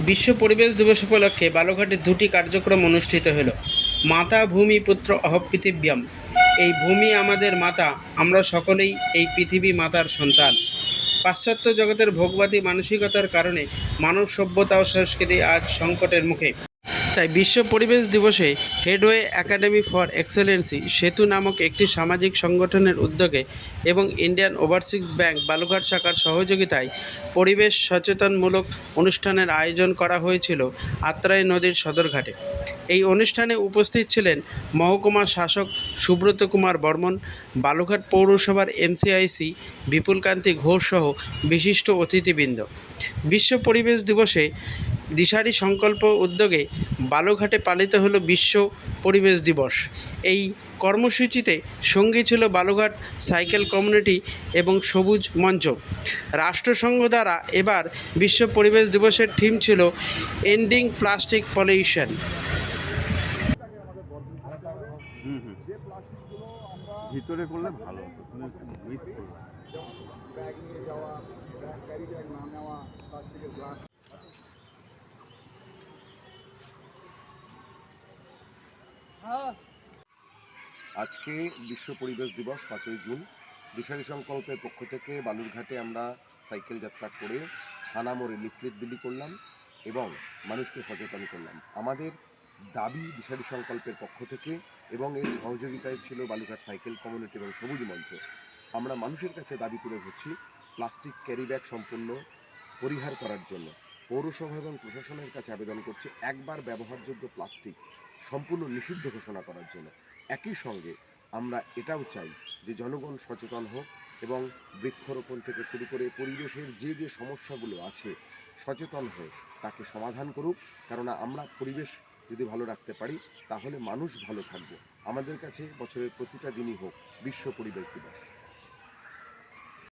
বিশ্ব পরিবেশ দিবস উপলক্ষে বালুঘাটে দুটি কার্যক্রম অনুষ্ঠিত হল। মাতা ভূমি পুত্র অহ পৃথিব্যাম। এই ভূমি আমাদের মাতা, আমরা সকলেই এই পৃথিবী মাতার সন্তান। পাশ্চাত্য জগতের ভোগবাদী মানসিকতার কারণে মানব সভ্যতা ও সংস্কৃতি আজ সংকটের মুখে। তাই বিশ্ব পরিবেশ দিবসে হেডওয়ে একাডেমি ফর এক্সেলেন্সি সেতু নামক একটি সামাজিক সংগঠনের উদ্যোগে এবং ইন্ডিয়ান ওভারসিজ ব্যাংক বালুঘাট শাখার সহযোগিতায় পরিবেশ সচেতনমূলক অনুষ্ঠানের আয়োজন করা হয়েছিল আত্রাই নদীর সদরঘাটে। এই অনুষ্ঠানে উপস্থিত ছিলেন মহকুমা শাসক সুব্রত কুমার বর্মন, বালুঘাট পৌরসভার এমসিআইসি বিপুলকান্তি ঘোষ সহ বিশিষ্ট অতিথিবৃন্দ। বিশ্ব পরিবেশ দিবসে দিশারি সংকল্প উদ্যোগে বালুঘাটে পালিত হলো বিশ্ব পরিবেশ দিবস। এই কর্মসূচিতে সঙ্গী ছিল বালুঘাট সাইকেল কমিউনিটি এবং সবুজ মঞ্চ। রাষ্ট্রসংঘ দ্বারা এবার বিশ্ব পরিবেশ দিবসের থিম ছিল এন্ডিং প্লাস্টিক পলিউশন। ভিতরে করলে ভালো হতো, তুমি মিস করবে। ব্যাগ নিয়ে যাওয়া, ক্যারি ব্যাগ না নেওয়া, প্লাস্টিকের গ্লাস। আজকে বিশ্ব পরিবেশ দিবস 5ই জুন। দিশারি সংকল্পের পক্ষ থেকে বালুরঘাটে আমরা সাইকেল যাত্রা করে থানা মোড়ে লিফলেট বিলি করলাম এবং মানুষকে সচেতন করলাম। আমাদের দাবি দিশারি সংকল্পের পক্ষ থেকে এবং এর সহযোগিতায় ছিল বালুরঘাট সাইকেল কমিউনিটি এবং সবুজ মঞ্চ। আমরা মানুষের কাছে দাবি তুলে ধরছি প্লাস্টিক ক্যারি ব্যাগ সম্পূর্ণ পরিহার করার জন্য। পৌরসভা এবং প্রশাসনের কাছে আবেদন করছি একবার ব্যবহারযোগ্য প্লাস্টিক সম্পূর্ণ নিষিদ্ধ ঘোষণা করার জন্য। একই সঙ্গে আমরা এটাও চাই যে জনগণ সচেতন হোক এবং বৃক্ষরোপণ থেকে শুরু করে পরিবেশের যে যে সমস্যাগুলো আছে সচেতন হয়ে তাকে সমাধান করুক। কেননা আমরা পরিবেশ যদি ভালো রাখতে পারি তাহলে মানুষ ভালো থাকবে। আমাদের কাছে বছরের প্রতিটা দিনই হোক বিশ্ব পরিবেশ দিবস।